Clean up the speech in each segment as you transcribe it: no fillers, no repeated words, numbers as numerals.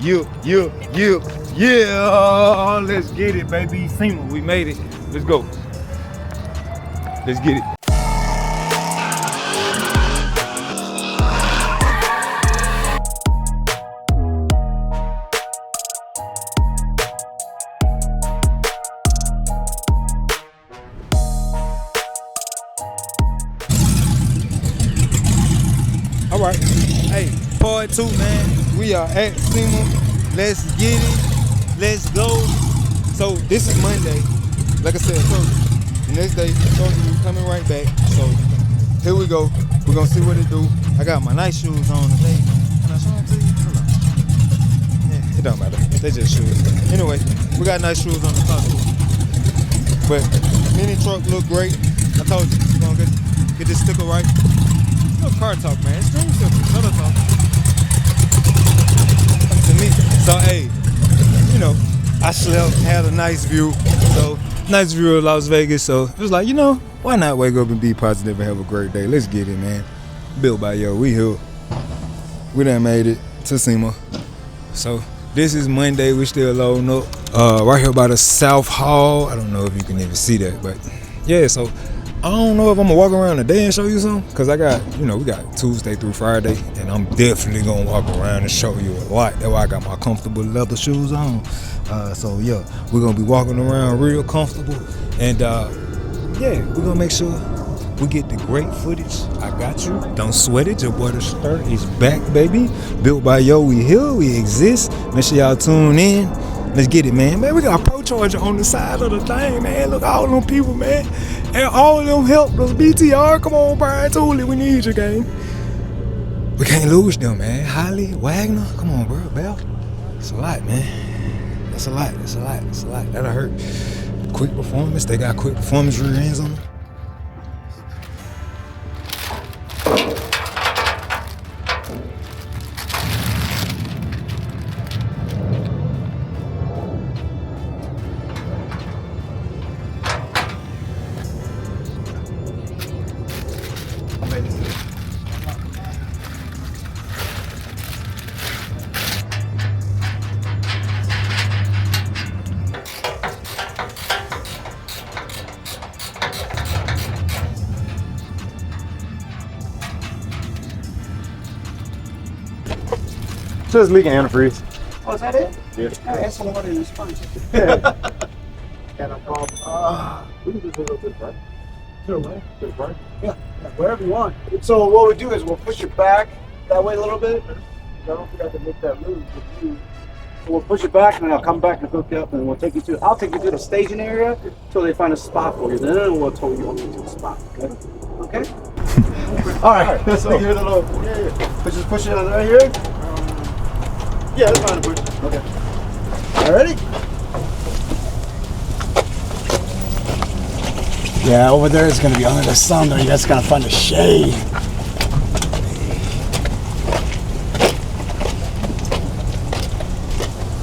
Yeah, let's get it, baby. SEMA, we made it. Let's go. Let's get it. All right, hey, part 2, man. We are at SEMA. Let's get it. Let's go. So this is Monday. Like I said, I told you. The next day, I told you we're coming right back. So here we go. We're gonna see what it do. I got my nice shoes on today. Can I show them to you? Hold on. Yeah, it don't matter. They just shoes. Anyway, we got nice shoes on the car too. But mini truck look great. I told you, we're gonna get this sticker right. No car talk, man. It's Dreamsicle. Shut up, talk. To me. So, hey, you know, I slept, had a nice view. So, nice view of Las Vegas. So, it was like, you know, why not wake up and be positive and have a great day? Let's get it, man. Built by Yo. We here. We done made it to SEMA. So, this is Monday. We still loading up. Right here by the South Hall. I don't know if you can even see that, but yeah, so I don't know if I'm gonna walk around today and show you something, cause I got, you know, we got Tuesday through Friday, and I'm definitely gonna walk around and show you a lot. That's why I got my comfortable leather shoes on. So yeah, we're gonna be walking around real comfortable, and yeah, we're gonna make sure we get the great footage. I got you. Don't sweat it. Your boy the Stir is back, baby. Built by Yo, we here, we exist. Make sure y'all tune in. Let's get it, man. Man, we got a Pro Charger on the side of the thing, man. Look, all them people, man. And all of them help us. BTR, come on, Brian Tooley, we need you, gang. We can't lose them, man. Holley, Wagner, come on, bro, Baer. It's a lot, man. That's a lot, it's a lot, it's a lot. That'll hurt. Quick performance, they got quick performance rear ends on them. Just leaking antifreeze. Oh, is that it? Yeah. Add some water in the sponge. Got no problem. We can just do a little bit right. Sure, man. Just right. Yeah, wherever you want. So what we do is we'll push it back that way a little bit. Don't forget to make that move with you. So we'll push it back, and then I'll come back and hook you up, and we'll take you to. I'll take you to the staging area until they find a spot for you. Then we'll tow you to the spot. Okay. Okay. All right. Let's take you to the little. Yeah. Just push it on right here. Yeah, that's fine to push. Okay. All ready? Yeah, over there is going to be under the sun, though. You guys got to find a shade.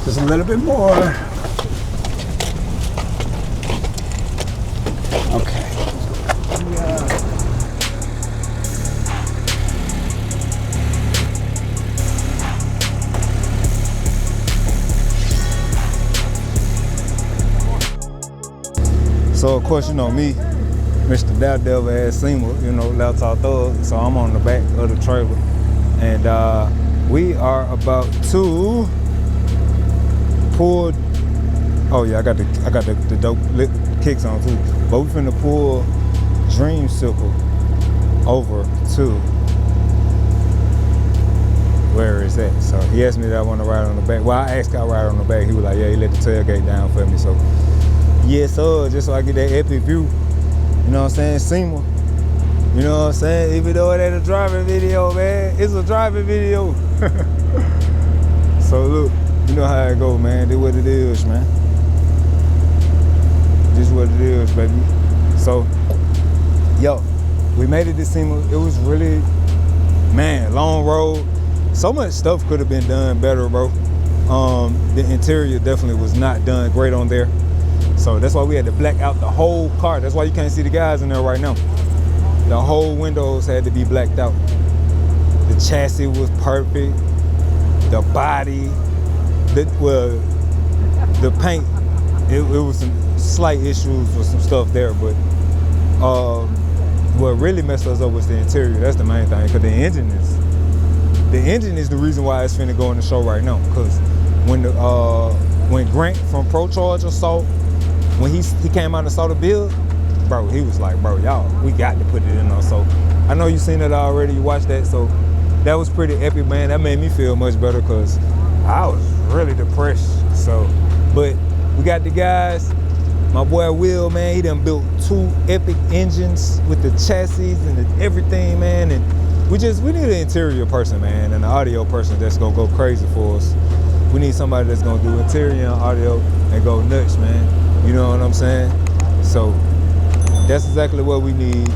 Just a little bit more. Okay. Yeah. So of course, you know me, Mr. Daredevil at SEMA, you know, laptop thug. So I'm on the back of the trailer, and we are about to pull. Oh yeah, I got the dope lip kicks on too. But we finna pull Dreamsicle over to where is that? So he asked me that I want to ride on the back. Well, I asked him to ride on the back. He was like, yeah, he let the tailgate down for me. So yes, sir, just so I get that epic view. You know what I'm saying? SEMA. You know what I'm saying? Even though it ain't a driving video, man, it's a driving video. So look, you know how it go, man. This what it is, man. This what it is, baby. So, yo, we made it to SEMA. It was really, man, long road. So much stuff could have been done better, bro. The interior definitely was not done great on there. So that's why we had to black out the whole car. That's why you can't see the guys in there right now. The whole windows had to be blacked out. The chassis was perfect. The body, the paint, it was some slight issues with some stuff there, but what really messed us up was the interior. That's the main thing, because the engine is the reason why it's finna go on the show right now. Because when Grant from Pro Charger saw, when he came out and saw the build, bro, he was like, bro, y'all, we got to put it in there. So I know you seen it already, you watched that, so that was pretty epic, man. That made me feel much better because I was really depressed. So, but we got the guys. My boy Will, man, he done built 2 epic engines with the chassis and everything, man. And we need an interior person, man, and an audio person that's gonna go crazy for us. We need somebody that's gonna do interior and audio and go nuts, man. You know what I'm saying? So that's exactly what we need.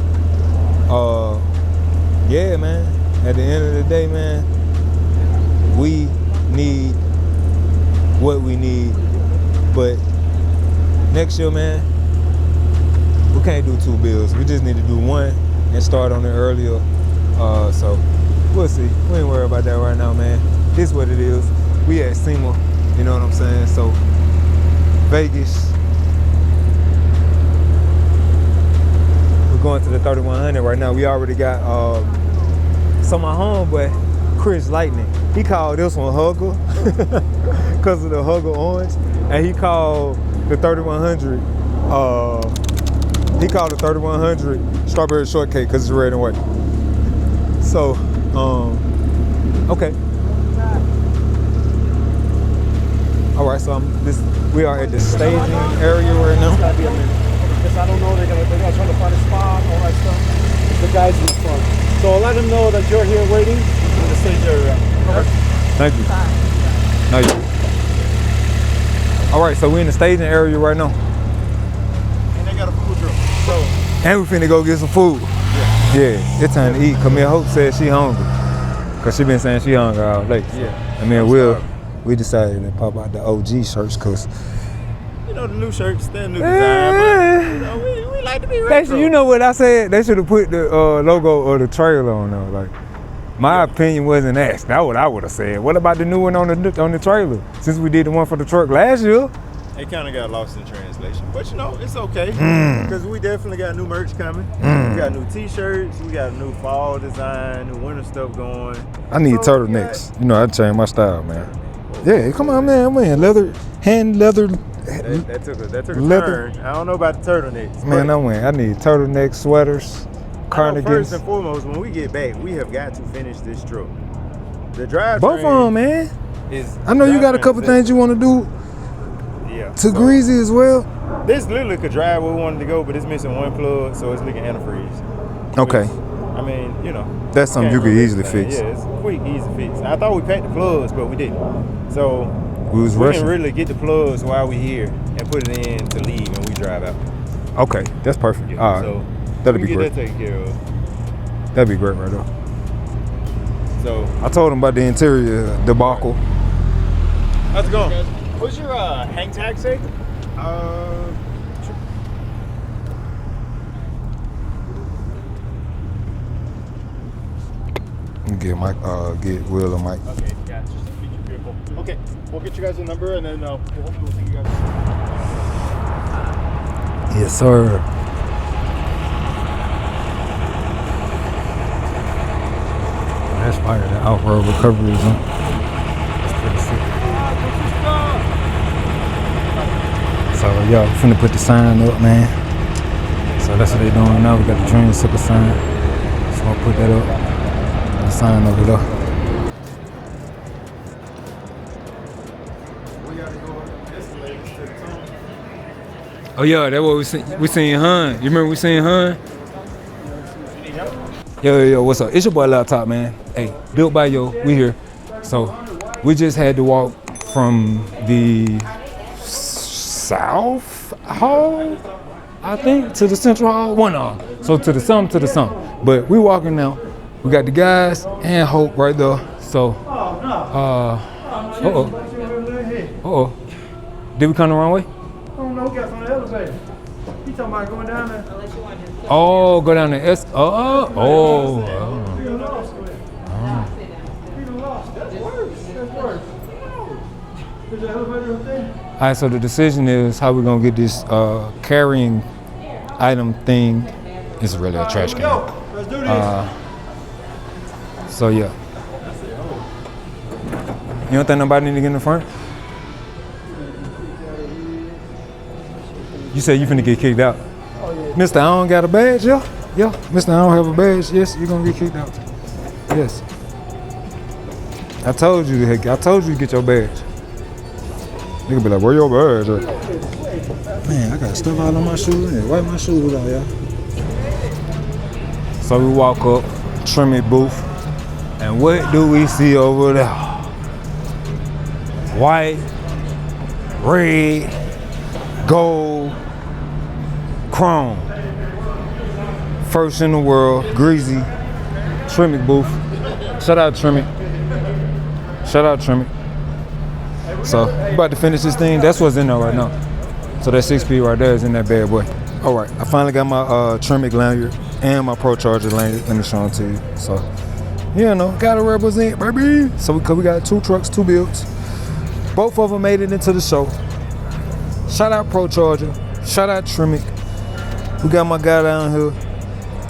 Yeah, man. At the end of the day, man, we need what we need. But next year, man, we can't do 2 builds. We just need to do 1 and start on it earlier. So we'll see. We ain't worried about that right now, man. This is what it is. We at SEMA, you know what I'm saying? So Vegas. We're going to the 3100 right now. We already got so my homeboy, Chris Lightning, he called this one Hugger because of the Hugger orange, and he called the 3100. He called the 3100 strawberry shortcake because it's red and white. So, okay. All right, so we are at the staging area right now. Because I don't know, they're gonna try to find a spot, all that stuff. The guys in the front. So I'll let them know that you're here waiting in the stage area. Thank you. Thank you. All right, so we're in the staging area right now. And they got a food truck. So. And we finna go get some food. Yeah, it's time to eat. Camille Hope said she hungry. Cause she been saying she hungry all day. Yeah. I mean, we decided to pop out the OG shirts cause you know the new shirts, they're new design, but you know, we like to be retro. You know what I said? They should have put the logo or the trailer on there. Like, my opinion wasn't asked. That's what I would have said. What about the new one on the trailer? Since we did the one for the truck last year. It kind of got lost in translation, but you know, it's okay because we definitely got new merch coming. We got new t-shirts, we got a new fall design, new winter stuff going. I need turtlenecks. You know, I changed my style, man. Yeah, come on, man. I'm wearing leather. That took a turn. I don't know about the turtlenecks. Man, I need turtlenecks, sweaters, cardigans. First and foremost, when we get back, we have got to finish this truck. The drive both of them, man. I know you got a couple things you want to do. Yeah. To Greasy as well. This literally could drive where we wanted to go, but it's missing 1 plug, so it's leaking antifreeze. Okay. Which, I mean, you know. That's something you could easily fix. Yeah, it's quick, easy fix. I thought we packed the plugs, but we didn't. So we can really get the plugs while we're here and put it in to leave and we drive out. Okay, that's perfect. Yeah, all right. So that'd be get great. That taken care of. That'd be great right there. So I told him about the interior debacle. How's it going? What's your hang tag say? Get Mike, get Will and Mike. Okay, yeah, just feature vehicle. Okay, we'll get you guys a number and then we'll see you guys. Yes, sir. That's fire. The off-road recovery is on. That's pretty sick. So y'all finna put the sign up, man. So that's what they doing now. We got the Dreamsicle sign. So I'll put that up. The sign over there. Oh yeah, that's what we seen Hun. You remember we seen Hun? Yo, what's up? It's your boy Laptop, man. Hey, BuiltbyYO, we here. So we just had to walk from the South Hall, I think, to the Central Hall. One hall. So to the some. But we walking now. We got the guys and Hope right there. So, Did we come the wrong way? I don't know, we got on the elevator. He talking about going down there. Oh, go down the S. We done lost. That's worse. All right, so the decision is how we're gonna get this carrying item thing. It's really a trash can. Let's do this. So yeah. You don't think nobody need to get in the front? You said you finna get kicked out. Mr. I don't got a badge, yeah? Yeah. Mr. I don't have a badge. Yes, you're gonna get kicked out. Yes. I told you to get your badge. Nigga be like, where your badge at? Man, I got stuff all on my shoes. Wipe my shoes out, y'all. So we walk up, trim it booth, and what do we see over there? White, red, gold, chrome. First in the world, Greasy, trim it booth. Shout out trim it. Shout out trim it. So, about to finish this thing. That's what's in there right now. So that 6P right there is in that bad boy. All right, I finally got my Tremic lanyard and my Pro Charger lanyard. Let me show them to you. So, you know, gotta represent, baby. So we got 2 trucks, 2 builds. Both of them made it into the show. Shout out Pro Charger. Shout out Tremic. We got my guy down here,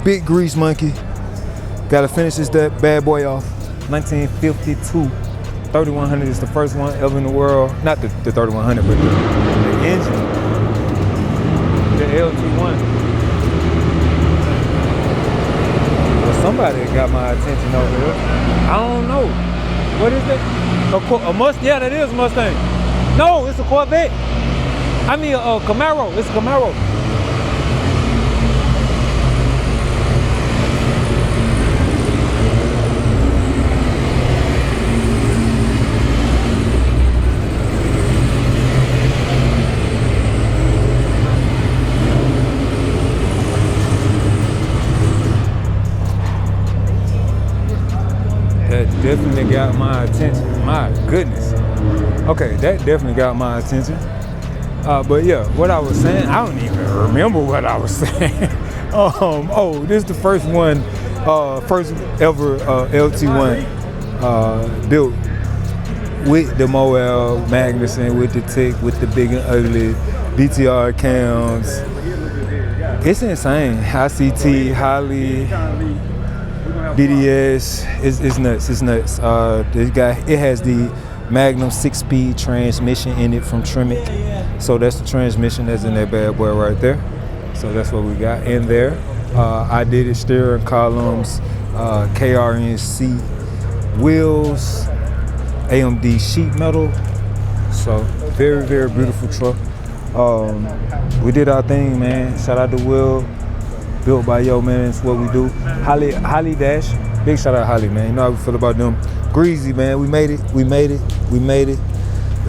Big Grease Monkey. Gotta finish this that bad boy off. 1952. 3100 is the first one ever in the world. Not the 3100, but the engine. The LT1. Well, somebody got my attention over here. I don't know. What is it? A Mustang? Yeah, that is a Mustang. No, it's a Corvette. I mean a Camaro. It's a Camaro. That definitely got my attention. My goodness. Okay, that definitely got my attention. But yeah, what I was saying, I don't even remember what I was saying. Oh, this is the first one, first ever LT1 built with the Moel Magnuson, with the Tick, with the big and ugly BTR cams. It's insane. ICT, Holley, BDS, it's nuts, it's nuts. It has the Magnum 6-speed transmission in it from Tremic. So that's the transmission that's in that bad boy right there. So that's what we got in there. I did it steering columns, KRNC wheels, AMD sheet metal. So very, very beautiful truck. We did our thing, man. Shout out to Will. BuiltbyYO, man, it's what we do. Holley Dash, big shout out Holley, man. You know how we feel about them. Greasy, man, we made it.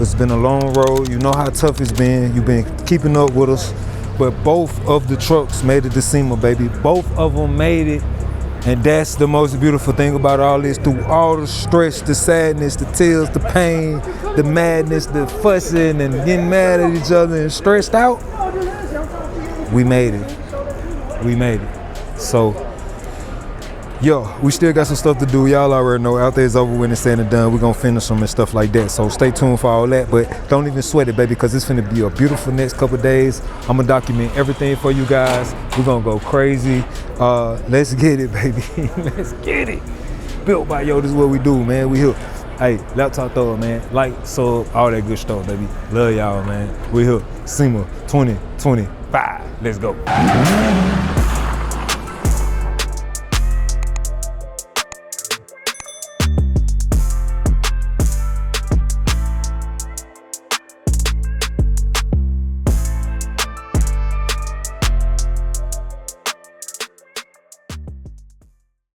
It's been a long road. You know how tough it's been. You've been keeping up with us. But both of the trucks made it to SEMA, baby. Both of them made it. And that's the most beautiful thing about all this. Through all the stress, the sadness, the tears, the pain, the madness, the fussing and getting mad at each other and stressed out, we made it. We made it. So, yo, we still got some stuff to do. Y'all already know. Out there is over when it's said and done. We're going to finish them and stuff like that. So stay tuned for all that. But don't even sweat it, baby, because it's finna be a beautiful next couple of days. I'm going to document everything for you guys. We're going to go crazy. Let's get it, baby. Let's get it. BuiltbyYO, this is what we do, man. We here. Hey, laptop thrower, man. Like, sub, all that good stuff, baby. Love y'all, man. We here. SEMA 2025. Let's go.